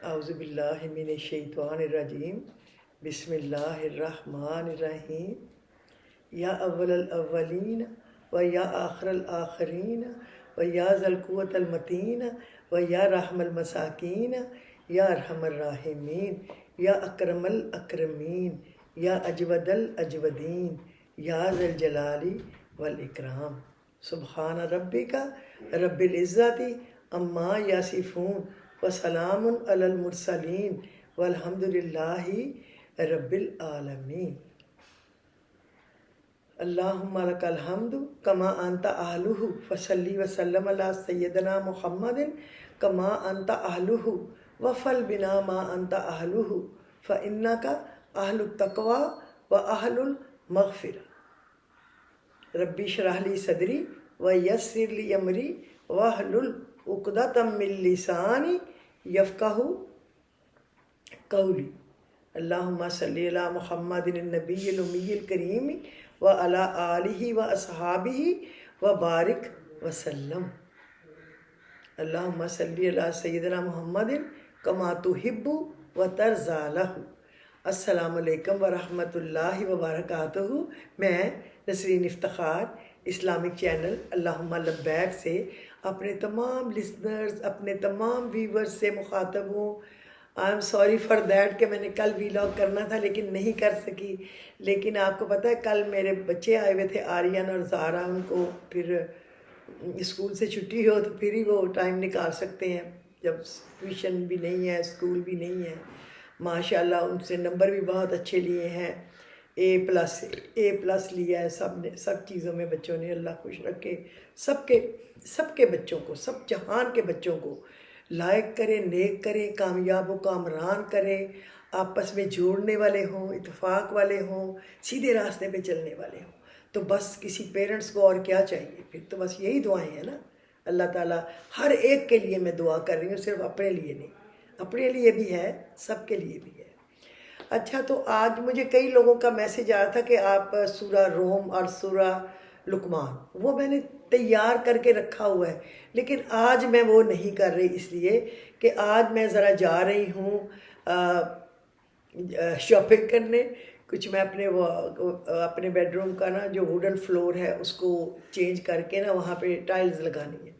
اعوذ باللہ من الشیطان الرجیم بسم اللہ الرحمن الرحیم یا اول الاولین و یا آخر الآخرین و یا ذا القوة المتین و یا رحم المساکین یا ارحم الراحمین یا اکرم الاکرمین یا اجود الاجودین یا ذا الجلال والاکرام سبحان ربک رب العزت عما یصفون وسلام علی المرسلین والحمد للہ رب العالمین۔ اللہم لک الحمد کما انت اہلہ فصلی وسلم علی سیدنا محمد کما انت اہلہ وفل بنا ما انت اہلہ فانک اہل التقوی واہل المغفرہ۔ ربی اشرح لی صدری ویسر لی امری واحلل عقدۃ من لسانی یفقہوا قولی۔ اللہم صلی علی محمد النبی الامی الکریم وعلی آلہ واصحابہ وبارک وسلم۔ اللہم صلی علی سیدنا محمد کما تحب وترضی لہ۔ السلام علیکم ورحمۃ اللہ وبرکاتہ۔ میں نسرین افتخار اسلامک چینل اللہم لبیک سے اپنے تمام لسنرز، اپنے تمام ویورز سے مخاطب ہوں۔ I am sorry for that کہ میں نے کل ویلاگ کرنا تھا لیکن نہیں کر سکی۔ لیکن آپ کو پتہ ہے کل میرے بچے آئے ہوئے تھے، آریان اور زارا، ان کو پھر اسکول سے چھٹی ہو تو پھر ہی وہ ٹائم نکال سکتے ہیں، جب ٹیوشن بھی نہیں ہے، اسکول بھی نہیں ہے۔ ماشاءاللہ ان سے نمبر بھی بہت اچھے لیے ہیں، A+ لیا ہے سب نے، سب چیزوں میں بچوں نے۔ اللہ خوش رکھے سب کے بچوں کو، سب جہان کے بچوں کو لائق کرے، نیک کرے، کامیاب و کامران کرے، آپس میں جوڑنے والے ہوں، اتفاق والے ہوں، سیدھے راستے پہ چلنے والے ہوں۔ تو بس کسی پیرنٹس کو اور کیا چاہیے؟ پھر تو بس یہی دعائیں ہیں نا۔ اللہ تعالیٰ ہر ایک کے لیے میں دعا کر رہی ہوں، صرف اپنے لیے نہیں، اپنے لیے بھی ہے، سب کے لیے بھی ہے۔ اچھا، تو آج مجھے کئی لوگوں کا میسج آیا تھا کہ آپ سورہ روم اور سورہ لقمان، وہ میں نے تیار کر کے رکھا ہوا ہے، لیکن آج میں وہ نہیں کر رہی، اس لیے کہ آج میں ذرا جا رہی ہوں شاپنگ کرنے۔ کچھ میں اپنے بیڈ روم کا نا جو ووڈن فلور ہے اس کو چینج کر کے نا وہاں پہ ٹائلز لگانی ہے،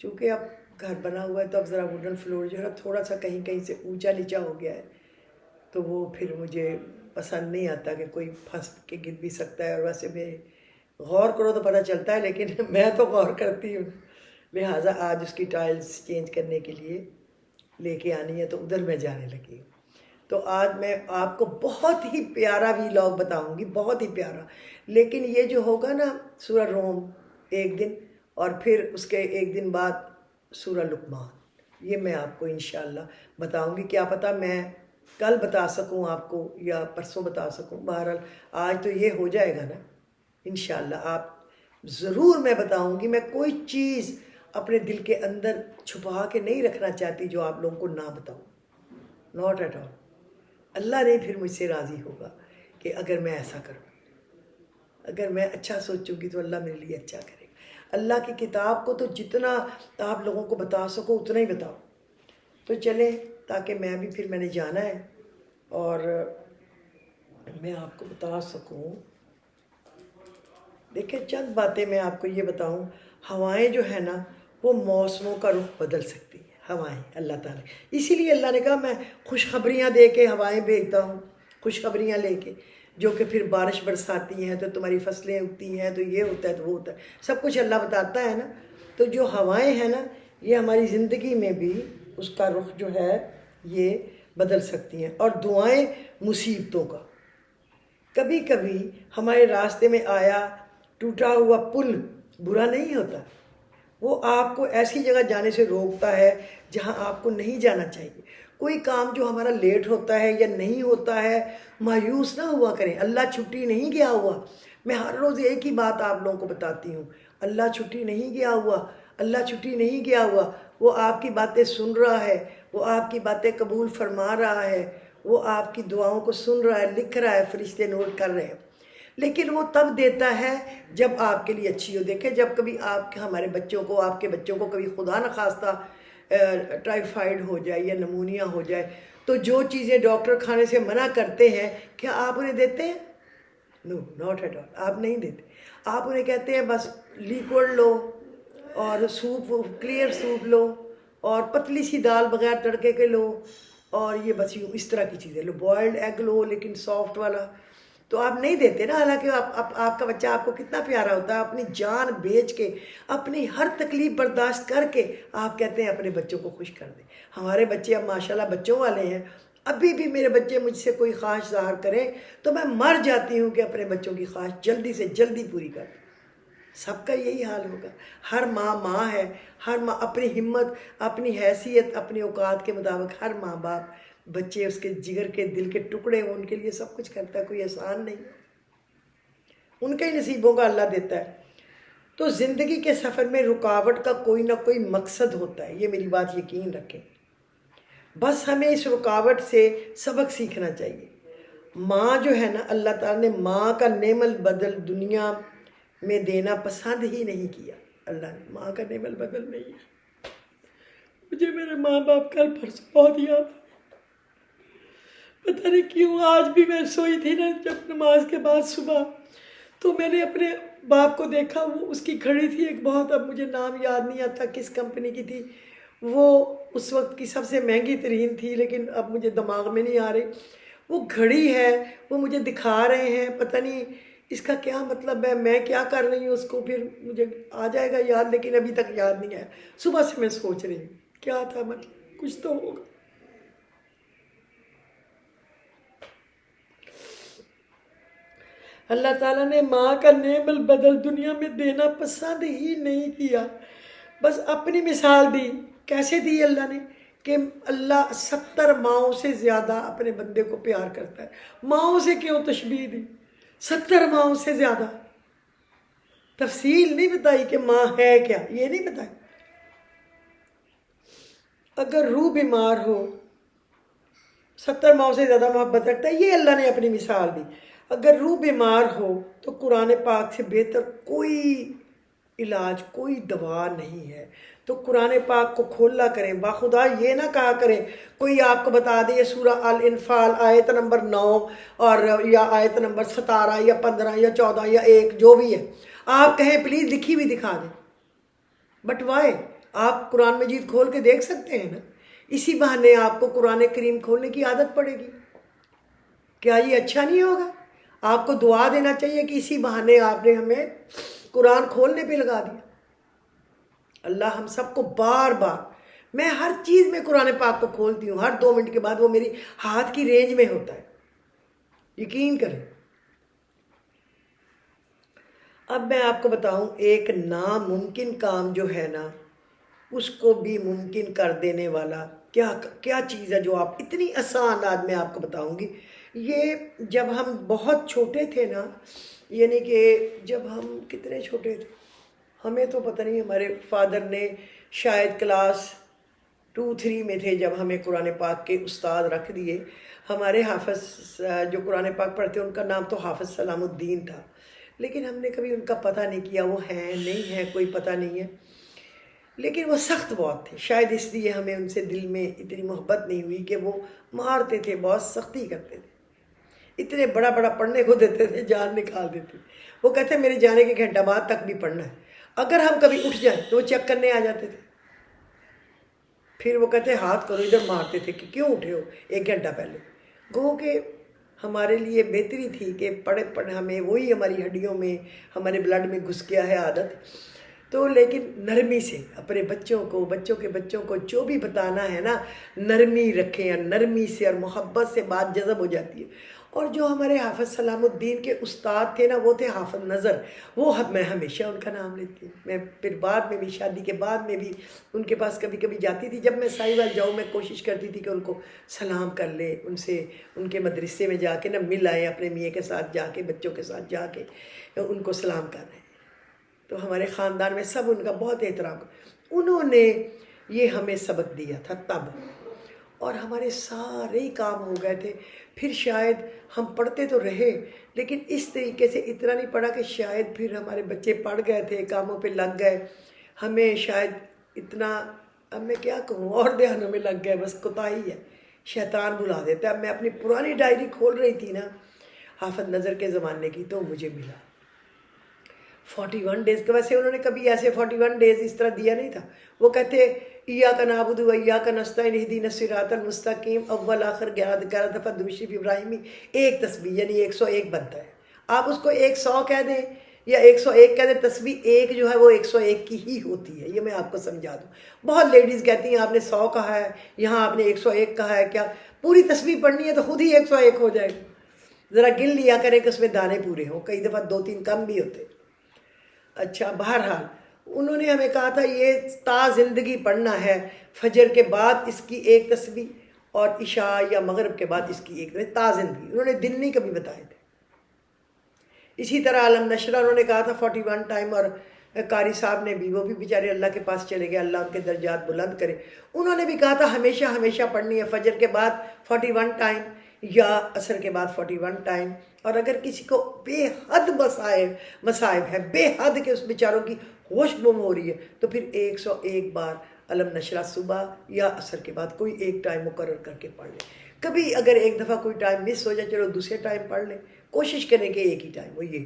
چونکہ اب گھر بنا ہوا ہے تو اب ذرا ووڈن فلور جو ہے تھوڑا سا کہیں کہیں سے اونچا نیچا ہو گیا ہے، تو وہ پھر مجھے پسند نہیں آتا کہ کوئی پھنس کے گر بھی سکتا ہے، اور ویسے میں غور کرو تو پتہ چلتا ہے، لیکن میں تو غور کرتی ہوں، لہٰذا آج اس کی ٹائلز چینج کرنے کے لیے لے کے آنی ہے، تو ادھر میں جانے لگی ہوں۔ تو آج میں آپ کو بہت ہی پیارا ویلاگ بتاؤں گی، بہت ہی پیارا، لیکن یہ جو ہوگا نا سورہ روم ایک دن، اور پھر اس کے ایک دن بعد سورہ لقمان، یہ میں آپ کو انشاءاللہ بتاؤں گی۔ کیا پتہ میں کل بتا سکوں آپ کو یا پرسوں بتا سکوں، بہرحال آج تو یہ ہو جائے گا نا انشاءاللہ۔ آپ ضرور میں بتاؤں گی، میں کوئی چیز اپنے دل کے اندر چھپا کے نہیں رکھنا چاہتی جو آپ لوگوں کو نہ بتاؤں، ناٹ ایٹ آل۔ اللہ نے پھر مجھ سے راضی ہوگا کہ اگر میں ایسا کروں، اگر میں اچھا سوچوں گی تو اللہ میرے لیے اچھا کرے گا۔ اللہ کی کتاب کو تو جتنا آپ لوگوں کو بتا سکو اتنا ہی بتاؤ۔ تو چلیں، تاکہ میں نے جانا ہے اور میں آپ کو بتا سکوں۔ دیکھیں چند باتیں میں آپ کو یہ بتاؤں، ہوائیں جو ہے نا وہ موسموں کا رخ بدل سکتی ہیں، ہوائیں اللہ تعالیٰ، اسی لیے اللہ نے کہا میں خوشخبریاں دے کے ہوائیں بھیجتا ہوں، خوشخبریاں لے کے، جو کہ پھر بارش برساتی ہیں تو تمہاری فصلیں اگتی ہیں، تو یہ ہوتا ہے تو وہ ہوتا ہے، سب کچھ اللہ بتاتا ہے نا۔ تو جو ہوائیں ہیں نا یہ ہماری زندگی میں بھی اس کا رخ جو ہے یہ بدل سکتی ہیں۔ اور دعائیں مصیبتوں کا، کبھی کبھی ہمارے راستے میں آیا ٹوٹا ہوا پل برا نہیں ہوتا، وہ آپ کو ایسی جگہ جانے سے روکتا ہے جہاں آپ کو نہیں جانا چاہیے۔ کوئی کام جو ہمارا لیٹ ہوتا ہے یا نہیں ہوتا ہے، مایوس نہ ہوا کریں، اللہ چھٹی نہیں گیا ہوا۔ میں ہر روز ایک ہی بات آپ لوگوں کو بتاتی ہوں، اللہ چھٹی نہیں گیا ہوا، اللہ چھٹی نہیں گیا ہوا، وہ آپ کی باتیں سن رہا ہے، وہ آپ کی باتیں قبول فرما رہا ہے، وہ آپ کی دعاؤں کو سن رہا ہے، لکھ رہا ہے، فرشتے نوٹ کر رہے ہیں۔ لیکن وہ تب دیتا ہے جب آپ کے لیے اچھی ہو۔ دیکھیں جب کبھی ہمارے بچوں کو، آپ کے بچوں کو کبھی خدا نخواستہ ٹائیفائڈ ہو جائے یا نمونیا ہو جائے تو جو چیزیں ڈاکٹر کھانے سے منع کرتے ہیں کیا آپ انہیں دیتے ہیں؟ نو ناٹ ایٹ آل، آپ نہیں دیتے. آپ انہیں کہتے ہیں بس لیکوڈ لو اور سوپ، کلیئر سوپ لو اور پتلی سی دال بغیر تڑکے کے لو اور یہ بس یوں اس طرح کی چیزیں لو، بوائلڈ ایگ لو لیکن سافٹ والا. تو آپ نہیں دیتے نا، حالانکہ آپ کا بچہ آپ کو کتنا پیارا ہوتا ہے، اپنی جان بیچ کے اپنی ہر تکلیف برداشت کر کے آپ کہتے ہیں اپنے بچوں کو خوش کر دیں. ہمارے بچے اب ماشاءاللہ بچوں والے ہیں، ابھی بھی میرے بچے مجھ سے کوئی خواہش ظاہر کریں تو میں مر جاتی ہوں کہ اپنے بچوں کی خواہش جلدی سے جلدی پوری کر دوں. سب کا یہی حال ہوگا. ہر ماں ہے، ہر ماں اپنی ہمت، اپنی حیثیت، اپنے اوقات کے مطابق ہر ماں باپ بچے اس کے جگر کے دل کے ٹکڑے ان کے لیے سب کچھ کرتا ہے، کوئی آسان نہیں، ان کے ہی نصیبوں کا اللہ دیتا ہے. تو زندگی کے سفر میں رکاوٹ کا کوئی نہ کوئی مقصد ہوتا ہے، یہ میری بات یقین رکھیں. بس ہمیں اس رکاوٹ سے سبق سیکھنا چاہیے. ماں جو ہے نا، اللہ تعالیٰ نے ماں کا نعم البدل دنیا میں دینا پسند ہی نہیں کیا. اللہ نے ماں کا نعم البدل نہیں ہے. مجھے میرے ماں باپ کل پرسوں بہت یاد، پتہ نہیں کیوں آج بھی میں سوئی تھی نا جب نماز کے بعد صبح، تو میں نے اپنے باپ کو دیکھا، وہ اس کی گھڑی تھی ایک بہت، اب مجھے نام یاد نہیں آتا کس کمپنی کی تھی وہ، اس وقت کی سب سے مہنگی ترین تھی لیکن اب مجھے دماغ میں نہیں آ رہی. وہ گھڑی ہے، وہ مجھے دکھا رہے ہیں، پتہ نہیں اس کا کیا مطلب ہے، میں کیا کر رہی ہوں، اس کو پھر مجھے آ جائے گا یاد لیکن ابھی تک یاد نہیں آیا. صبح سے میں سوچ رہی ہوں کیا تھا، مطلب کچھ تو ہوگا. اللہ تعالیٰ نے ماں کا نعم البدل دنیا میں دینا پسند ہی نہیں کیا، بس اپنی مثال دی. کیسے دی اللہ نے؟ کہ اللہ 70 ماؤں سے زیادہ اپنے بندے کو پیار کرتا ہے. ماؤں سے کیوں تشبیہ دی؟ 70 ماؤں سے زیادہ. تفصیل نہیں بتائی کہ ماں ہے کیا، یہ نہیں بتائی. اگر روح بیمار ہو 70 ماؤں سے زیادہ محبت رکھتا ہے، یہ اللہ نے اپنی مثال دی. اگر روح بیمار ہو تو قرآن پاک سے بہتر کوئی علاج، کوئی دوا نہیں ہے. تو قرآن پاک کو کھولا کریں. باخدا یہ نہ کہا کریں کوئی آپ کو بتا دے یہ سورہ الانفال آیت نمبر 9 اور یا آیت نمبر 17 یا 15 یا 14 یا 1 جو بھی ہے، آپ کہیں پلیز لکھی ہوئی دکھا دیں. But why? آپ قرآن مجید کھول کے دیکھ سکتے ہیں نا. اسی بہانے آپ کو قرآن کریم کھولنے کی عادت پڑے گی. کیا یہ اچھا نہیں ہوگا؟ آپ کو دعا دینا چاہیے کہ اسی بہانے آپ نے ہمیں قرآن کھولنے پہ لگا دیا. اللہ ہم سب کو بار بار، میں ہر چیز میں قرآن پاک کو کھولتی ہوں، ہر 2 منٹ کے بعد وہ میری ہاتھ کی رینج میں ہوتا ہے، یقین کریں. اب میں آپ کو بتاؤں ایک ناممکن کام جو ہے نا اس کو بھی ممکن کر دینے والا کیا چیز ہے جو آپ اتنی آسان انداز میں آپ کو بتاؤں گی. یہ جب ہم بہت چھوٹے تھے نا، یعنی کہ جب ہم کتنے چھوٹے تھے، ہمیں تو پتہ نہیں، ہمارے فادر نے شاید کلاس 2-3 میں تھے جب ہمیں قرآن پاک کے استاد رکھ دیے. ہمارے حافظ جو قرآن پاک پڑھتے ان کا نام تو حافظ سلام الدین تھا، لیکن ہم نے کبھی ان کا پتہ نہیں کیا، وہ ہیں نہیں ہیں کوئی پتہ نہیں ہے. لیکن وہ سخت بہت تھے، شاید اس لیے ہمیں ان سے دل میں اتنی محبت نہیں ہوئی کہ وہ مارتے تھے، بہت سختی کرتے تھے. اتنے بڑا بڑا پڑھنے کو دیتے تھے، جان نکال دیتے. وہ کہتے ہیں میرے جانے کے گھنٹہ بعد تک بھی پڑھنا ہے. اگر ہم کبھی اٹھ جائیں تو وہ چیک کرنے آ جاتے تھے. پھر وہ کہتے ہاتھ کرو، ادھر مارتے تھے کہ کیوں اٹھے ہو 1 گھنٹہ پہلے. گو کہ ہمارے لیے بہتری تھی کہ پڑھے ہمیں وہی ہماری ہڈیوں میں، ہمارے بلڈ میں گھس گیا ہے عادت. تو لیکن نرمی سے اپنے بچوں کے بچوں کو جو بھی بتانا ہے نا، نرمی رکھیں، اور نرمی سے اور محبت سے بات جذب ہو جاتی ہے. اور جو ہمارے حافظ سلام الدین کے استاد تھے نا، وہ تھے حافظ نظر. وہ میں ہمیشہ ان کا نام لیتی ہوں. میں پھر بعد میں بھی، شادی کے بعد میں بھی ان کے پاس کبھی کبھی جاتی تھی. جب میں سائیوال جاؤں میں کوشش کرتی تھی کہ ان کو سلام کر لے، ان سے ان کے مدرسے میں جا کے نا مل آئے، اپنے میاں کے ساتھ جا کے، بچوں کے ساتھ جا کے ان کو سلام کر رہے ہیں. تو ہمارے خاندان میں سب ان کا بہت احترام. انہوں نے یہ ہمیں سبق دیا تھا تب، اور ہمارے سارے ہی کام ہو گئے تھے. پھر شاید ہم پڑھتے تو رہے لیکن اس طریقے سے اتنا نہیں پڑھا کہ شاید پھر ہمارے بچے پڑھ گئے تھے، کاموں پہ لگ گئے. ہمیں شاید اتنا اب میں کیا کہوں، اور دھیانوں میں لگ گئے، بس کوتاہی ہے، شیطان بلا دیتا ہے۔ اب میں اپنی پرانی ڈائری کھول رہی تھی نا حافظ نظر کے زمانے کی، تو مجھے ملا 41 ڈیز کا۔ ویسے انہوں نے کبھی ایسے 41 ڈیز اس طرح دیا نہیں تھا، وہ کہتے ایاک نعبد و ایاک نستعین اہدنا الصراط المستقیم، اول آخر 11 دفعہ درود شریف ابراہیمی ایک تسبیح، یعنی 101 بنتا ہے۔ آپ اس کو 100 کہہ دیں یا 101 کہہ دیں، تسبیح ایک جو ہے وہ 101 کی ہی ہوتی ہے، یہ میں آپ کو سمجھا دوں۔ بہت لیڈیز کہتی ہیں آپ نے 100 کہا ہے، یہاں آپ نے 101 کہا ہے، کیا پوری تسبیح پڑھنی ہے تو خود ہی 101 ہو جائے گا؟ ذرا گن لیا کریں کہ اس میں دانے پورے ہوں، کئی دفعہ 2-3 کم بھی ہوتے۔ اچھا، بہرحال انہوں نے ہمیں کہا تھا یہ تا زندگی پڑھنا ہے، فجر کے بعد اس کی ایک تسبیح اور عشاء یا مغرب کے بعد اس کی ایک تسبیح، تا زندگی۔ انہوں نے دن نہیں کبھی بتائے تھے۔ اسی طرح علم نشرہ انہوں نے کہا تھا 41 ٹائم، اور قاری صاحب نے بھی، وہ بھی بیچارے اللہ کے پاس چلے گئے، اللہ ان کے درجات بلند کرے، انہوں نے بھی کہا تھا ہمیشہ ہمیشہ پڑھنی ہے، فجر کے بعد 41 ٹائم یا عصر کے بعد 41 ٹائم۔ اور اگر کسی کو بے حد مصائب ہے، بے حد کہ اس بیچاروں کی ہوش گم ہو رہی ہے، تو پھر 101 بار علم نشرہ صبح یا عصر کے بعد کوئی ایک ٹائم مقرر کر کے پڑھ لیں۔ کبھی اگر ایک دفعہ کوئی ٹائم مس ہو جائے، چلو دوسرے ٹائم پڑھ لیں، کوشش کریں کہ ایک ہی ٹائم ہو یہ۔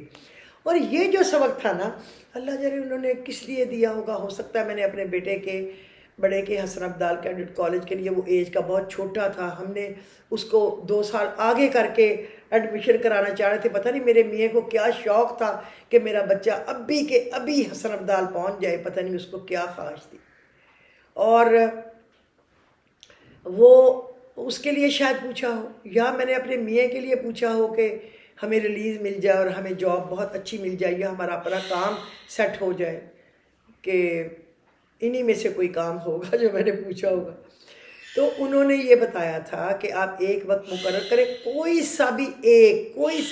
اور یہ جو سبق تھا نا، اللہ جل انہوں نے کس لیے دیا ہوگا، ہو سکتا ہے میں نے اپنے بیٹے کے بڑے کے حسن عبدال کینڈیڈیٹ کالج کے لیے، وہ ایج کا بہت چھوٹا تھا، ہم نے اس کو 2 سال آگے کر کے ایڈمیشن کرانا چاہ رہے تھے، پتہ نہیں میرے میاں کو کیا شوق تھا کہ میرا بچہ ابھی کے ابھی حسن عبدال پہنچ جائے، پتہ نہیں اس کو کیا خواہش تھی۔ اور وہ اس کے لیے شاید پوچھا ہو، یا میں نے اپنے میاں کے لیے پوچھا ہو کہ ہمیں ریلیز مل جائے اور ہمیں جاب بہت اچھی مل جائے، یا ہمارا اپنا کام سیٹ ہو جائے، کہ انہی میں سے کوئی کام ہوگا جو میں نے پوچھا ہوگا۔ تو انہوں نے یہ بتایا تھا کہ آپ ایک وقت مقرر کریں، کوئی سا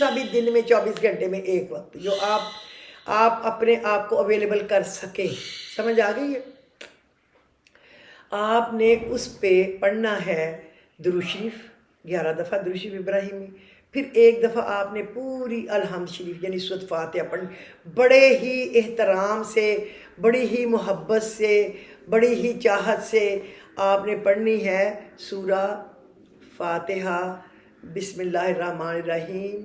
بھی دن میں 24 گھنٹے میں ایک وقت جو آپ اپنے آپ کو اویلیبل کر سکیں۔ سمجھ آ گئی ہے؟ آپ نے اس پہ پڑھنا ہے درود شریف 11 دفعہ، درود شریف ابراہیمی، پھر ایک دفعہ آپ نے پوری الحمد شریف یعنی سورۃ فاتحہ پڑھنی، بڑے ہی احترام سے، بڑی ہی محبت سے، بڑی ہی چاہت سے آپ نے پڑھنی ہے سورہ فاتحہ۔ بسم اللہ الرحمن الرحیم،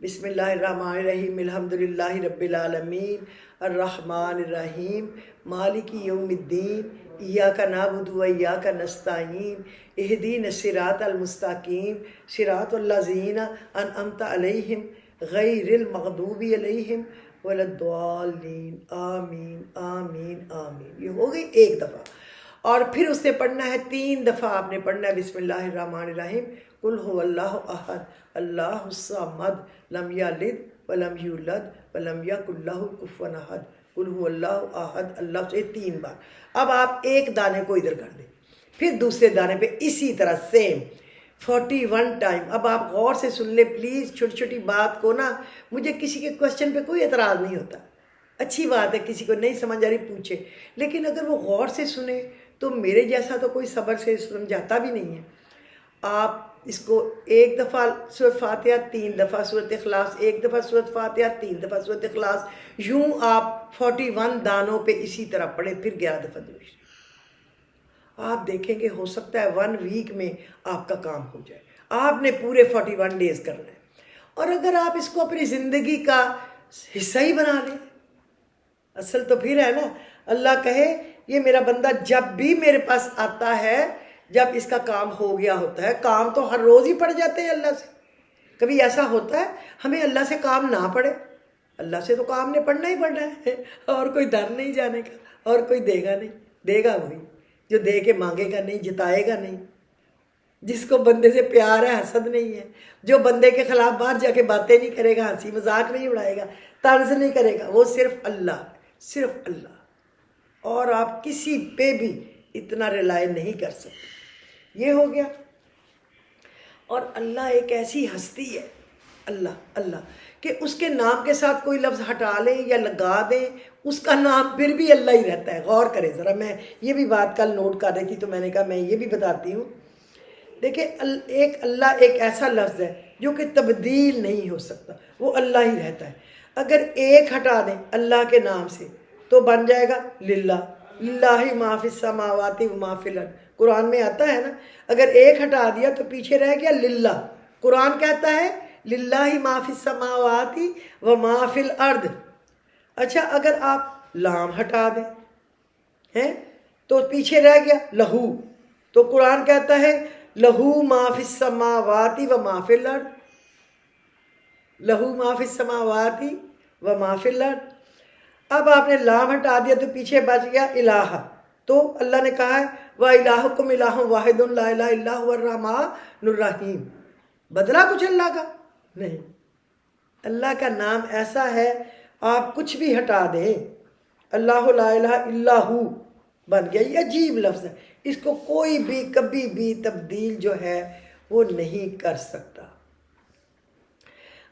بسم اللہ الرحمن الرحیم، الحمدللہ رب العالمین، الرحمن الرحیم، مالک یوم الدین، ایاک نعبد و ایاک نستعین، اہدنا الصراط المستقیم، صراط الذین انعمت علیہم غیر المغضوب علیہم ولا الضالین، آمین آمین آمین۔ یہ ہو گئی ایک دفعہ۔ اور پھر اس نے پڑھنا ہے 3 دفعہ، آپ نے پڑھنا ہے بسم اللہ الرحمن الرحیم، قل هو اللہ احد اللہ الصمد لم یلد ولم یولد ولم یکن لہ کفوا احد، قل هو اللہ احد اللہ سے 3 بار۔ اب آپ ایک دانے کو ادھر کر دیں، پھر دوسرے دانے پہ اسی طرح سیم 41 ٹائم۔ اب آپ غور سے سن لیں پلیز، چھوٹی چھوٹی بات کو نا، مجھے کسی کے کوشچن پہ کوئی اعتراض نہیں ہوتا، اچھی بات ہے کسی کو نہیں سمجھ آ رہی پوچھے، لیکن اگر وہ غور سے سنے تو میرے جیسا تو کوئی صبر سے سمجھاتا بھی نہیں ہے۔ آپ اس کو ایک دفعہ سورۃ فاتحہ، 3 دفعہ سورۃ اخلاص، ایک دفعہ سورۃ فاتحہ، 3 دفعہ سورۃ اخلاص، یوں آپ 41 دانوں پہ اسی طرح پڑھیں، پھر 11 دفعہ درود شریف۔ آپ دیکھیں گے ہو سکتا ہے 1 ویک میں آپ کا کام ہو جائے۔ آپ نے پورے 41 ڈیز کرنا ہے، اور اگر آپ اس کو اپنی زندگی کا حصہ ہی بنا لیں، اصل تو پھر ہے نا، اللہ کہے یہ میرا بندہ جب بھی میرے پاس آتا ہے، جب اس کا کام ہو گیا ہوتا ہے، کام تو ہر روز ہی پڑ جاتے ہیں اللہ سے، کبھی ایسا ہوتا ہے ہمیں اللہ سے کام نہ پڑے؟ اللہ سے تو کام نے پڑھنا ہی پڑنا ہے، اور کوئی در نہیں جانے کا، اور کوئی دے گا نہیں، دے گا وہی جو دے کے مانگے گا نہیں، جتائے گا نہیں، جس کو بندے سے پیار ہے، حسد نہیں ہے، جو بندے کے خلاف باہر جا کے باتیں نہیں کرے گا، ہنسی مذاق نہیں اڑائے گا، طنز نہیں کرے گا، وہ صرف اللہ، صرف اللہ، اور آپ کسی پہ بھی اتنا ریلائی نہیں کر سکتے۔ یہ ہو گیا۔ اور اللہ ایک ایسی ہستی ہے، اللہ کہ اس کے نام کے ساتھ کوئی لفظ ہٹا لیں یا لگا دیں، اس کا نام پھر بھی اللہ ہی رہتا ہے۔ غور کریں ذرا، میں یہ بھی بات کل نوٹ کر رہی تھی تو میں نے کہا میں یہ بھی بتاتی ہوں۔ دیکھیں ایک اللہ ایک ایسا لفظ ہے جو کہ تبدیل نہیں ہو سکتا، وہ اللہ ہی رہتا ہے۔ اگر ایک ہٹا دیں اللہ کے نام سے تو بن جائے گا للہ، للہ ما فی السماوات و ما فی الارض، قرآن میں آتا ہے نا، اگر ایک ہٹا دیا تو پیچھے رہ گیا للہ۔ قرآن کہتا ہے للہ ما فی السماوات و ما فی الارض۔ اچھا اگر آپ لام ہٹا دیں ہیں تو پیچھے رہ گیا لہو، تو قرآن کہتا ہے لہو ما فی السماوات و ما فی الارض، لہو ما فی السماوات و ما فی الارض۔ اب آپ نے لام ہٹا دیا تو پیچھے بچ گیا الہ، تو اللہ نے کہا ہے وَإِلَٰهُكُمْ إِلَٰهٌ وَاحِدٌ لَا إِلَٰهَ إِلَّا هُوَ الرَّحْمَٰنُ الرَّحِيمُ۔ بدلا کچھ اللہ کا نہیں، اللہ کا نام ایسا ہے آپ کچھ بھی ہٹا دیں، اللہ لا الہ الا ہو بن گیا۔ یہ عجیب لفظ ہے، اس کو کوئی بھی کبھی بھی تبدیل جو ہے وہ نہیں کر سکتا۔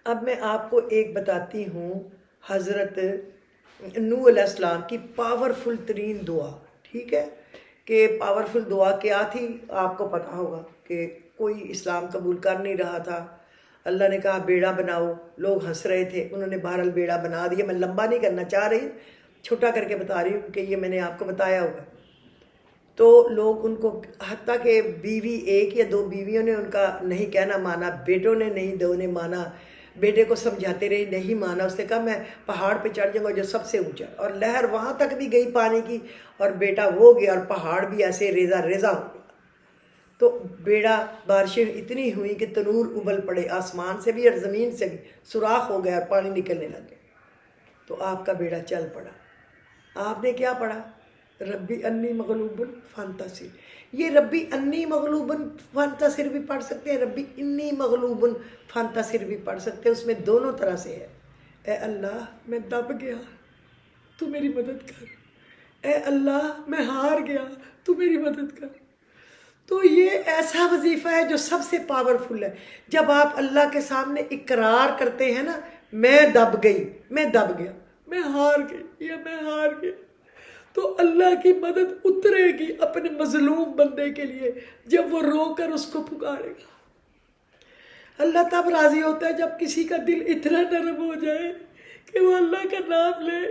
اب میں آپ کو ایک بتاتی ہوں حضرت نوح علیہ السلام کی پاورفل ترین دعا، ٹھیک ہے، کہ پاورفل دعا کیا تھی آپ کو پتا ہوگا کہ کوئی اسلام قبول کر نہیں رہا تھا، اللہ نے کہا بیڑا بناؤ، لوگ ہنس رہے تھے، انہوں نے بہرحال بیڑا بنا دیا۔ میں لمبا نہیں کرنا چاہ رہی، چھوٹا کر کے بتا رہی ہوں کہ یہ میں نے آپ کو بتایا ہوگا۔ تو لوگ ان کو، حتیٰ کہ بیوی ایک یا دو بیویوں نے ان کا نہیں کہنا مانا، بیٹوں نے نہیں دو نے مانا، بیٹے کو سمجھاتے رہے نہیں مانا، اس نے کہا میں پہاڑ پہ چڑھ جاؤں گا جو سب سے اونچا، اور لہر وہاں تک بھی گئی پانی کی، اور بیٹا وہ گیا اور پہاڑ بھی ایسے ریزہ ریزہ ہو گیا۔ تو بیڑا، بارشیں اتنی ہوئیں کہ تنور ابل پڑے، آسمان سے بھی اور زمین سے بھی سوراخ ہو گیا اور پانی نکلنے لگ گیا، تو آپ کا بیڑا چل پڑا۔ آپ نے کیا پڑھا؟ ربی انی مغلوب فانتصر۔ یہ ربی انی مغلوب فانتصر بھی پڑھ سکتے ہیں، ربی انی مغلوب فانتصر بھی پڑھ سکتے ہیں، اس میں دونوں طرح سے ہے۔ اے اللہ میں دب گیا تو میری مدد کر، اے اللہ میں ہار گیا تو میری مدد کر۔ تو یہ ایسا وظیفہ ہے جو سب سے پاورفل ہے۔ جب آپ اللہ کے سامنے اقرار کرتے ہیں نا، میں دب گئی، میں دب گیا، میں ہار گئی یا میں ہار گیا، تو اللہ کی مدد اترے گی اپنے مظلوم بندے کے لیے جب وہ رو کر اس کو پکارے گا۔ اللہ تب راضی ہوتا ہے جب کسی کا دل اتنا نرم ہو جائے کہ وہ اللہ کا نام لے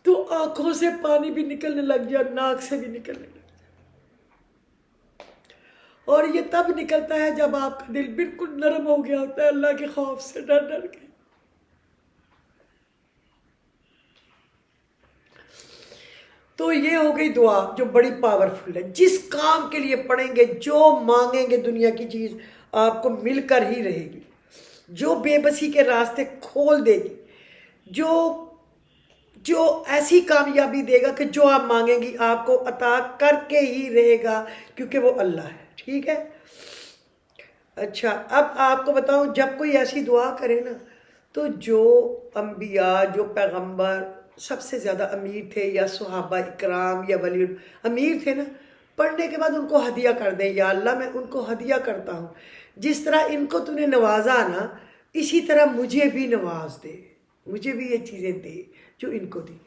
تو آنکھوں سے پانی بھی نکلنے لگ جائے، ناک سے بھی نکلنے لگ جائے۔ اور یہ تب نکلتا ہے جب آپ کا دل بالکل نرم ہو گیا ہوتا ہے اللہ کے خوف سے، ڈر ڈر کے۔ تو یہ ہو گئی دعا جو بڑی پاورفل ہے، جس کام کے لیے پڑھیں گے، جو مانگیں گے دنیا کی چیز آپ کو مل کر ہی رہے گی، جو بے بسی کے راستے کھول دے گی، جو ایسی کامیابی دے گا کہ جو آپ مانگیں گی آپ کو عطا کر کے ہی رہے گا، کیونکہ وہ اللہ ہے، ٹھیک ہے۔ اچھا اب آپ کو بتاؤں، جب کوئی ایسی دعا کرے نا تو جو انبیاء، جو پیغمبر سب سے زیادہ امیر تھے، یا صحابہ اکرام یا ولی امیر تھے نا، پڑھنے کے بعد ان کو ہدیہ کر دیں، یا اللہ میں ان کو ہدیہ کرتا ہوں، جس طرح ان کو تو نے نوازا نا، اسی طرح مجھے بھی نواز دے، مجھے بھی یہ چیزیں دے جو ان کو دی۔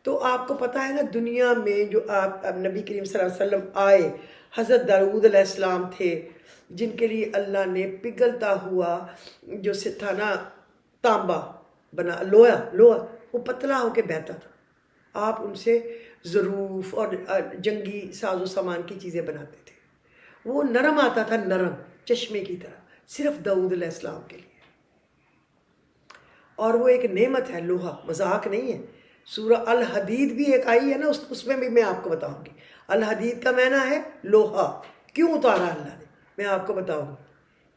تو آپ کو پتہ ہے نا، دنیا میں جو آپ نبی کریم صلی اللہ علیہ وسلم آئے، حضرت داؤد علیہ السلام تھے جن کے لیے اللہ نے پگھلتا ہوا جو تھا نا تانبا بنا، لوہا وہ پتلا ہو کے بہتا تھا، آپ ان سے ظروف اور جنگی ساز و سامان کی چیزیں بناتے تھے، وہ نرم آتا تھا، نرم چشمے کی طرح، صرف داؤد علیہ السلام کے لیے۔ اور وہ ایک نعمت ہے، لوہا مذاق نہیں ہے۔ سورہ الحدید بھی ایک آئی ہے نا، اس میں بھی میں آپ کو بتاؤں گی۔ الحدید کا معنی ہے لوہا، کیوں اتارا اللہ نے، میں آپ کو بتاؤں گی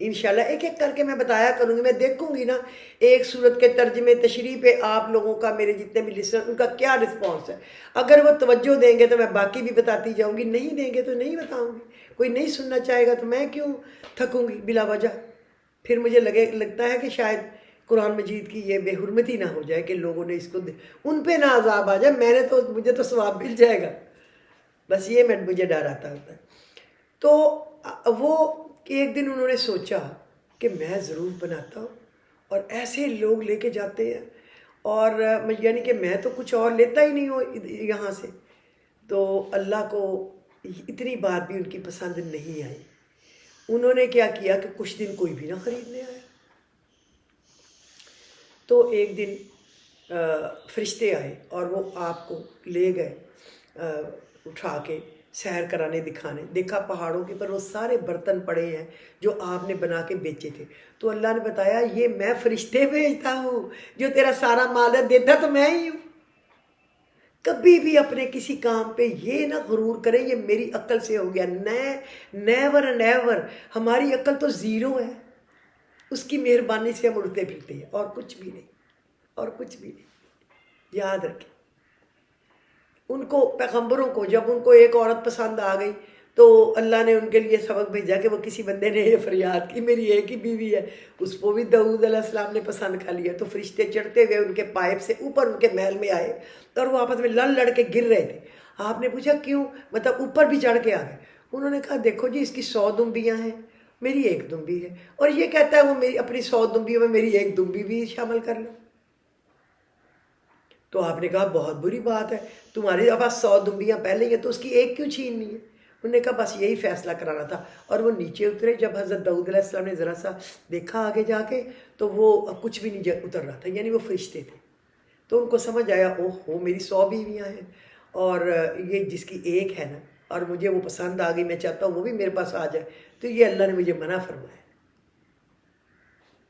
انشاءاللہ، ایک ایک کر کے میں بتایا کروں گی۔ میں دیکھوں گی نا ایک سورت کے ترجمے تشریح پہ آپ لوگوں کا، میرے جتنے بھی لسنر، ان کا کیا رسپانس ہے۔ اگر وہ توجہ دیں گے تو میں باقی بھی بتاتی جاؤں گی، نہیں دیں گے تو نہیں بتاؤں گی۔ کوئی نہیں سننا چاہے گا تو میں کیوں تھکوں گی بلا وجہ، پھر مجھے لگتا ہے کہ شاید قرآن مجید کی یہ بے حرمتی نہ ہو جائے کہ لوگوں نے اس کو ان پہ نہ عذاب آ جائے، مجھے تو ثواب مل جائے گا، بس یہ مجھے ڈر آتا ہوتا ہے۔ تو وہ ایک دن انہوں نے سوچا کہ میں ضرور بناتا ہوں، اور ایسے لوگ لے کے جاتے ہیں، اور یعنی کہ میں تو کچھ اور لیتا ہی نہیں ہوں یہاں سے۔ تو اللہ کو اتنی بات بھی ان کی پسند نہیں آئی، انہوں نے کیا کیا کہ کچھ دن کوئی بھی نہ خریدنے آیا۔ تو ایک دن فرشتے آئے اور وہ آپ کو لے گئے اٹھا کے سیر کرانے دکھانے، دیکھا پہاڑوں کے پر وہ سارے برتن پڑے ہیں جو آپ نے بنا کے بیچے تھے، تو اللہ نے بتایا یہ میں فرشتے بھیجتا ہوں، جو تیرا سارا مال دیتا تو میں ہی ہوں۔ کبھی بھی اپنے کسی کام پہ یہ نہ غرور کریں یہ میری عقل سے ہو گیا، نیور اینڈ ایور، ہماری عقل تو زیرو ہے، اس کی مہربانی سے ہم اڑتے پھرتے ہیں، اور کچھ بھی نہیں، اور کچھ بھی نہیں۔ یاد رکھیں، ان کو پیغمبروں کو جب ان کو ایک عورت پسند آ گئی تو اللہ نے ان کے لیے سبق بھیجا کہ وہ کسی بندے نے یہ فریاد کی میری ایک ہی بیوی ہے، اس کو بھی داؤد علیہ السلام نے پسند کر لیا، تو فرشتے چڑھتے ہوئے ان کے پائپ سے اوپر ان کے محل میں آئے اور وہ آپس میں لڑ کے گر رہے تھے۔ آپ نے پوچھا کیوں؟ مطلب اوپر بھی چڑھ کے آ گئے۔ انہوں نے کہا دیکھو جی اس کی 100 دمبیاں ہیں، میری ایک دمبی ہے، اور یہ کہتا ہے وہ میری اپنی 100 دمبیوں میں میری ایک دمبی بھی شامل کر لو۔ تو آپ نے کہا بہت بری بات ہے، تمہارے پاس 100 دمبیاں پہلے ہی ہیں تو اس کی ایک کیوں چھیننی ہے؟ انہوں نے کہا بس یہی فیصلہ کرانا تھا، اور وہ نیچے اترے۔ جب حضرت داؤد علیہ السلام نے ذرا سا دیکھا آگے جا کے تو وہ کچھ بھی نہیں اتر رہا تھا، یعنی وہ فرشتے تھے۔ تو ان کو سمجھ آیا اوہ ہو میری 100 بیویاں ہیں اور یہ جس کی ایک ہے نا، اور مجھے وہ پسند آ گئی، میں چاہتا ہوں وہ بھی میرے پاس آ جائے، تو یہ اللہ نے مجھے منع فرمایا۔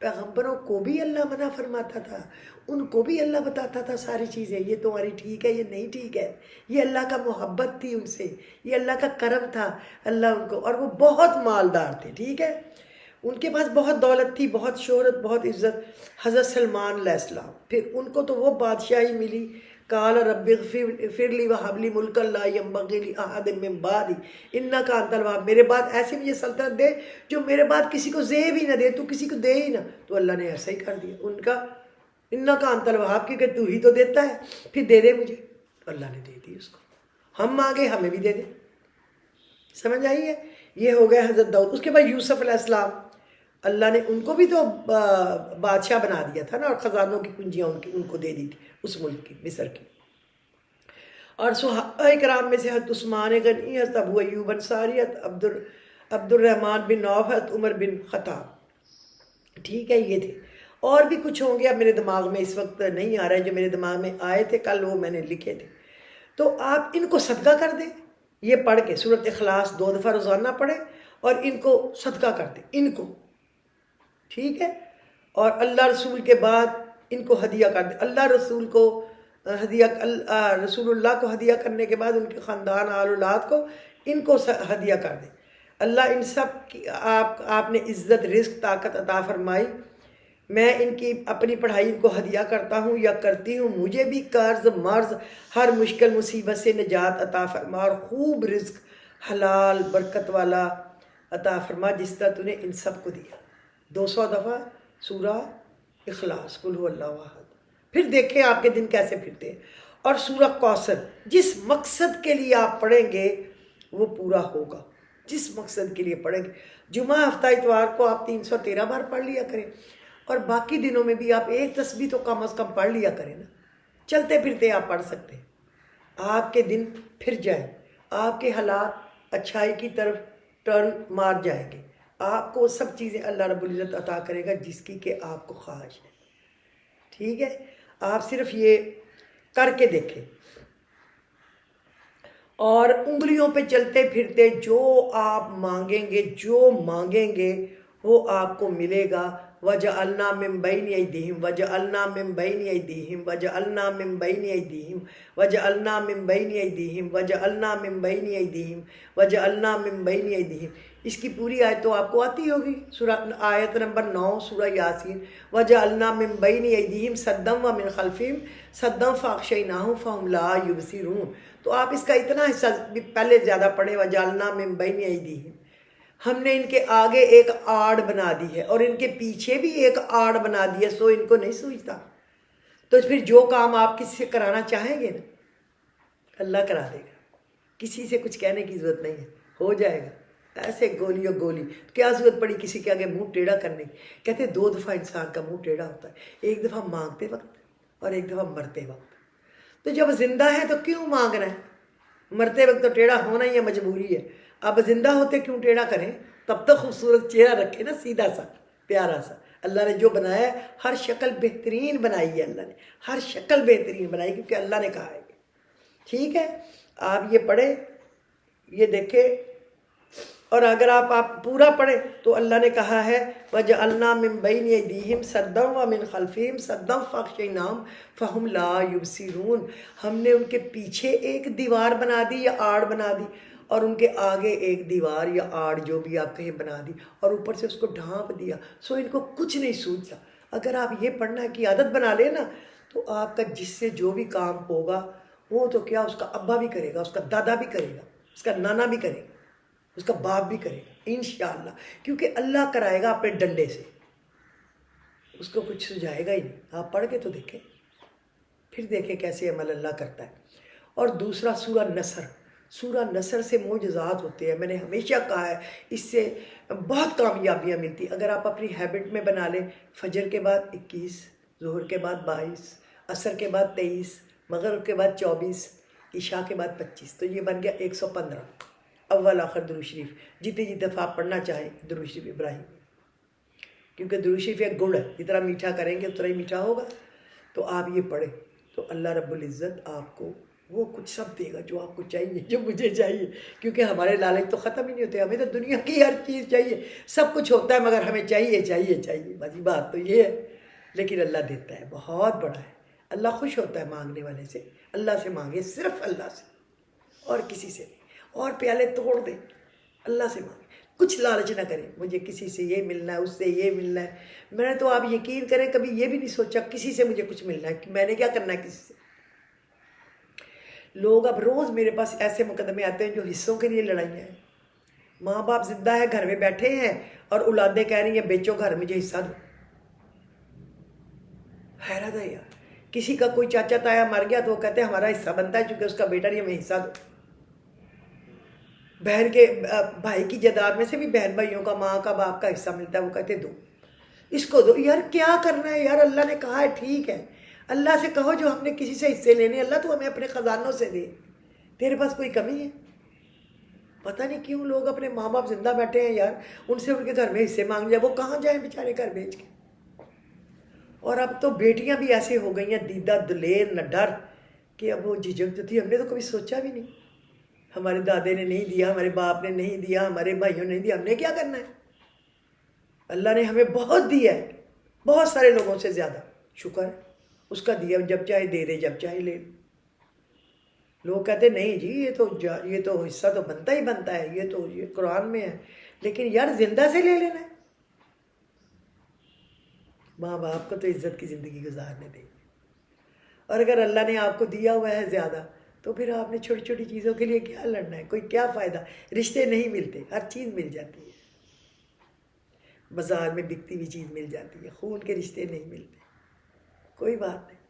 پیغمبروں کو بھی اللہ منع فرماتا تھا، ان کو بھی اللہ بتاتا تھا ساری چیزیں، یہ تمہاری ٹھیک ہے، یہ نہیں ٹھیک ہے۔ یہ اللہ کا محبت تھی ان سے، یہ اللہ کا کرم تھا اللہ ان کو، اور وہ بہت مالدار تھے، ٹھیک ہے، ان کے پاس بہت دولت تھی، بہت شہرت، بہت عزت۔ حضرت سلمان علیہ السلام، پھر ان کو تو وہ بادشاہی ملی، قال رب اغفر لی وہب لی ملکا لا ینبغی لأحد من بعدی انک انت الوہاب، میرے بعد ایسی مجھے سلطنت دے جو میرے بعد کسی کو زیب ہی نہ دے، تو کسی کو دے ہی نہ۔ تو اللہ نے ایسا ہی کر دیا ان کا، انک انت الوہاب، کیونکہ تو ہی تو دیتا ہے، پھر دے دے مجھے۔ تو اللہ نے دے دی اس کو، ہم مانگے ہمیں بھی دے دے۔ سمجھ آئی ہے؟ یہ ہو گیا حضرت داؤد۔ اس کے بعد یوسف علیہ السلام، اللہ نے ان کو بھی تو بادشاہ بنا دیا تھا نا، اور خزانوں کی کنجیاں ان کو دے دی تھی اس ملک کی، مصر کی۔ اور صحابہ کرام میں سے حضرت عثمان غنی، حضرت ابو ایوب انصاری، عبد الرحمن بن عوف، حضرت عمر بن خطاب، ٹھیک ہے، یہ تھے۔ اور بھی کچھ ہوں گے، اب میرے دماغ میں اس وقت نہیں آ رہا ہے، جو میرے دماغ میں آئے تھے کل وہ میں نے لکھے تھے۔ تو آپ ان کو صدقہ کر دیں، یہ پڑھ کے سورۃ اخلاص 2 دفعہ روزانہ پڑھیں، اور ان کو صدقہ کر دیں، ان کو، ٹھیک ہے، اور اللہ رسول کے بعد ان کو ہدیہ کر دیں۔ اللہ رسول کو ہدیہ، رسول اللہ کو ہدیہ کرنے کے بعد ان کے خاندان آل اولاد کو ان کو ہدیہ کر دیں۔ اللہ ان سب کی آپ نے عزت، رزق، طاقت عطا فرمائی۔ میں ان کی اپنی پڑھائی ان کو ہدیہ کرتا ہوں یا کرتی ہوں، مجھے بھی قرض مرض ہر مشکل مصیبت سے نجات عطا فرما، اور خوب رزق حلال برکت والا عطا فرما جس طرح تو نے ان سب کو دیا۔ 200 دفعہ سورہ اخلاص، قل هو اللہ احد، پھر دیکھیں آپ کے دن کیسے پھرتے ہیں۔ اور سورہ کوثر، جس مقصد کے لیے آپ پڑھیں گے وہ پورا ہوگا، جس مقصد کے لیے پڑھیں گے۔ جمعہ ہفتہ اتوار کو آپ 313 بار پڑھ لیا کریں، اور باقی دنوں میں بھی آپ ایک تسبیح تو کم از کم پڑھ لیا کریں نا، چلتے پھرتے آپ پڑھ سکتے ہیں۔ آپ کے دن پھر جائیں، آپ کے حالات اچھائی کی طرف ٹرن مار جائیں گے، آپ کو سب چیزیں اللہ رب العزت عطا کرے گا جس کی کہ آپ کو خواہش ہے، ٹھیک ہے۔ آپ صرف یہ کر کے دیکھیں، اور انگلیوں پہ چلتے پھرتے جو آپ مانگیں گے، جو مانگیں گے وہ آپ کو ملے گا۔ وَجَعَلْنَا مِن بَيْنِ أَيْدِيهِمْ وَجَعَلْنَا مِن بَيْنِ أَيْدِيهِمْ وَجَعَلْنَا مِن بَيْنِ أَيْدِيهِمْ وَجَعَلْنَا مِن بَيْنِ أَيْدِيهِمْ وَجَعَلْنَا مِن بَيْنِ أَيْدِيهِمْ وَجَعَلْنَا مِن بَيْنِ أَيْدِيهِمْ، اس کی پوری آیت تو آپ کو آتی ہوگی، سورہ آیت نمبر 9 سورہ یاسین۔ وَجَعَلْنَا مِن بَيْنِ أَيْدِيهِمْ سَدًّا وَمِن خَلْفِهِمْ سَدًّا فَأَغْشَيْنَاهُمْ فَهُمْ لَا يُبْصِرُونَ۔ تو آپ اس کا اتنا حصہ پہلے زیادہ پڑھیں، وَجَعَلْنَا مِن بَيْنِ أَيْدِيهِمْ، ہم نے ان کے آگے ایک آڑ بنا دی ہے، اور ان کے پیچھے بھی ایک آڑ بنا دی ہے، سو ان کو نہیں سوچتا۔ تو پھر جو کام آپ کسی سے کرانا چاہیں گے نا، اللہ کرا دے گا، کسی سے کچھ کہنے کی ضرورت نہیں ہے، ہو جائے گا ایسے گولی اور گولی۔ کیا ضرورت پڑی کسی کے آگے منہ ٹیڑھا کرنے کی؟ کہتے ہیں 2 دفعہ انسان کا منہ ٹیڑھا ہوتا ہے، ایک دفعہ مانگتے وقت اور ایک دفعہ مرتے وقت۔ تو جب زندہ ہے تو کیوں مانگنا ہے؟ مرتے وقت تو ٹیڑھا ہونا ہی ہے، مجبوری ہے۔ اب زندہ ہوتے کیوں ٹیڑھا کریں؟ تب تک خوبصورت چہرہ رکھے نا، سیدھا سا پیارا سا۔ اللہ نے جو بنایا ہے ہر شکل بہترین بنائی ہے، اللہ نے ہر شکل بہترین بنائی، کیونکہ اللہ نے کہا ہے، ٹھیک ہے۔ آپ یہ پڑھیں، یہ دیکھیں، اور اگر آپ پورا پڑھیں تو اللہ نے کہا ہے وَجَعَلْنَا مِن بَيْنِ أَيْدِيهِمْ سَدًّا وَمِن خَلْفِهِمْ سَدًّا فَأَغْشَيْنَاهُمْ فَهُمْ لَا يُبْصِرُونَ، ہم نے ان کے پیچھے ایک دیوار بنا دی یا آڑ بنا دی، اور ان کے آگے ایک دیوار یا آڑ جو بھی آپ کہیں بنا دی، اور اوپر سے اس کو ڈھانپ دیا، سو ان کو کچھ نہیں سوچتا۔ اگر آپ یہ پڑھنا کی عادت بنا لیں نا تو آپ کا جس سے جو بھی کام ہوگا وہ تو کیا، اس کا ابا بھی کرے گا، اس کا دادا بھی کرے گا، اس کا نانا بھی کرے گا، اس کا باپ بھی کرے گا انشاءاللہ، کیونکہ اللہ کرائے گا اپنے ڈنڈے سے، اس کو کچھ سجائے گا ہی نہیں۔ آپ پڑھ کے تو دیکھیں، پھر دیکھیں کیسے عمل اللہ کرتا ہے۔ اور دوسرا سورہ نصر، سورہ نصر سے معجزات ہوتے ہیں، میں نے ہمیشہ کہا ہے اس سے بہت کامیابیاں ملتی۔ اگر آپ اپنی ہیبٹ میں بنا لیں، فجر کے بعد 21، ظہر کے بعد 22، عصر کے بعد 23، مغرب کے بعد 24، عشاء کے بعد 25، تو یہ بن گیا 115، اول آخر درود شریف، جتنی دفعہ آپ پڑھنا چاہیں درود شریف ابراہیم، کیونکہ درود شریف ایک گڑ ہے، جتنا میٹھا کریں گے اتنا ہی میٹھا ہوگا۔ تو آپ یہ پڑھیں تو اللہ رب العزت آپ کو وہ کچھ سب دے گا جو آپ کو چاہیے، جو مجھے چاہیے، کیونکہ ہمارے لالچ تو ختم ہی نہیں ہوتے، ہمیں تو دنیا کی ہر چیز چاہیے، سب کچھ ہوتا ہے مگر ہمیں چاہیے چاہیے چاہیے، بس بات تو یہ ہے۔ لیکن اللہ دیتا ہے، بہت بڑا ہے، اللہ خوش ہوتا ہے مانگنے والے سے۔ اللہ سے مانگے، صرف اللہ سے، اور کسی سے نہیں، اور پیالے توڑ دیں، اللہ سے مانگیں، کچھ لالچ نہ کریں مجھے کسی سے یہ ملنا ہے، اس سے یہ ملنا ہے۔ میں نے تو آپ یقین کریں کبھی یہ بھی نہیں سوچا کسی سے مجھے کچھ ملنا ہے، کہ میں نے کیا کرنا ہے کسی سے۔ لوگ اب روز میرے پاس ایسے مقدمے آتے ہیں جو حصوں کے لیے لڑائیاں ہیں، ماں باپ زندہ ہے، گھر میں بیٹھے ہیں، اور اولادیں کہہ رہی ہیں بیچو گھر، مجھے حصہ دو۔ حیرت ہے یار، کسی کا کوئی چاچا تایا مر گیا تو وہ کہتے ہیں ہمارا حصہ بنتا ہے چونکہ اس کا بیٹا نہیں، ہمیں حصہ دو۔ بہن کے بھائی کی جائیداد میں سے بھی بہن بھائیوں کا، ماں کا، باپ کا حصہ ملتا ہے، وہ کہتے دو، اس کو دو۔ یار کیا کرنا ہے یار، اللہ نے کہا ہے ٹھیک ہے، اللہ سے کہو جو ہم نے کسی سے حصے لینے، اللہ تو ہمیں اپنے خزانوں سے دے، تیرے پاس کوئی کمی ہے؟ پتہ نہیں کیوں لوگ اپنے ماں باپ زندہ بیٹھے ہیں یار، ان سے ان کے گھر میں حصے مانگ جائے، وہ کہاں جائیں بیچارے گھر بیچ کے۔ اور اب تو بیٹیاں بھی ایسے ہو گئی ہیں دیدہ دلیر نڈر کہ اب وہ جھجک تو تھی، ہم نے تو کبھی سوچا بھی نہیں، ہمارے دادے نے نہیں دیا، ہمارے باپ نے نہیں دیا، ہمارے بھائیوں نے نہیں دیا، ہم نے کیا کرنا ہے؟ اللہ نے ہمیں بہت دیا ہے، بہت سارے لوگوں سے زیادہ، شکر ہے اس کا دیا، جب چاہے دے دے، جب چاہے لے۔ لوگ کہتے نہیں جی یہ تو حصہ تو بنتا ہی بنتا ہے، یہ قرآن میں ہے، لیکن یار زندہ سے لے لینا ہے۔ ماں باپ کو تو عزت کی زندگی گزارنے دیں، اور اگر اللہ نے آپ کو دیا ہوا ہے زیادہ تو پھر آپ نے چھوٹی چھوٹی چیزوں کے لیے کیا لڑنا ہے؟ کوئی کیا فائدہ؟ رشتے نہیں ملتے، ہر چیز مل جاتی ہے، بازار میں بکتی ہوئی چیز مل جاتی ہے، خون کے رشتے نہیں ملتے، کوئی بات نہیں،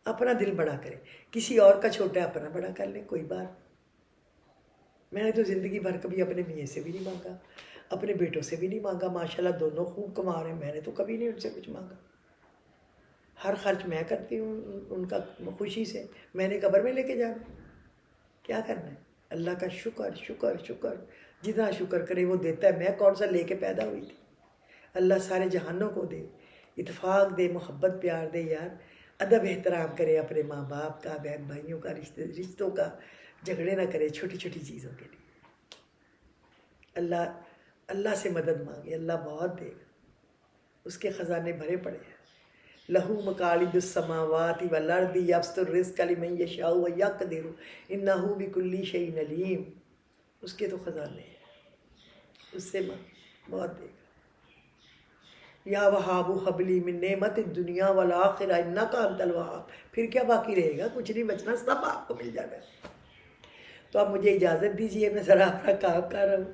اپنا دل بڑا کریں، کسی اور کا چھوٹا اپنا بڑا کر لیں، کوئی بات۔ میں نے تو زندگی بھر کبھی اپنے میاں سے بھی نہیں مانگا، اپنے بیٹوں سے بھی نہیں مانگا، ماشاءاللہ دونوں خوب کما رہے ہیں، میں نے تو کبھی نہیں ان سے کچھ مانگا، ہر خرچ میں کرتی ہوں ان کا خوشی سے، میں نے قبر میں لے کے جانا، کیا کرنا ہے؟ اللہ کا شکر شکر شکر، جتنا شکر کرے وہ دیتا ہے، میں کون سا لے کے پیدا ہوئی تھی؟ اللہ سارے جہانوں کو دے، اتفاق دے، محبت پیار دے یار، ادب احترام کرے اپنے ماں باپ کا، بہن بھائیوں کا، رشتوں کا، جھگڑے نہ کرے چھوٹی چھوٹی چیزوں کے لیے۔ اللہ سے مدد مانگے، اللہ بہت دے گا، اس کے خزانے بھرے پڑے ہیں۔ لہو مقالید السماوات والارض یبسط الرزق لمن یشاء ویقدر انہ بکل شیء علیم، اس کے تو خزانے ہیں، اس سے بہت دے گا۔ یا وہاب حب لی من نعمت الدنیا والآخرہ انک انت الوہاب، پھر کیا باقی رہے گا؟ کچھ نہیں بچنا، سب آپ کو مل جانا ہے۔ تو اب مجھے اجازت دیجیے، میں ذرا اپنا کام کر رہا ہوں،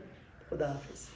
خدا حافظ۔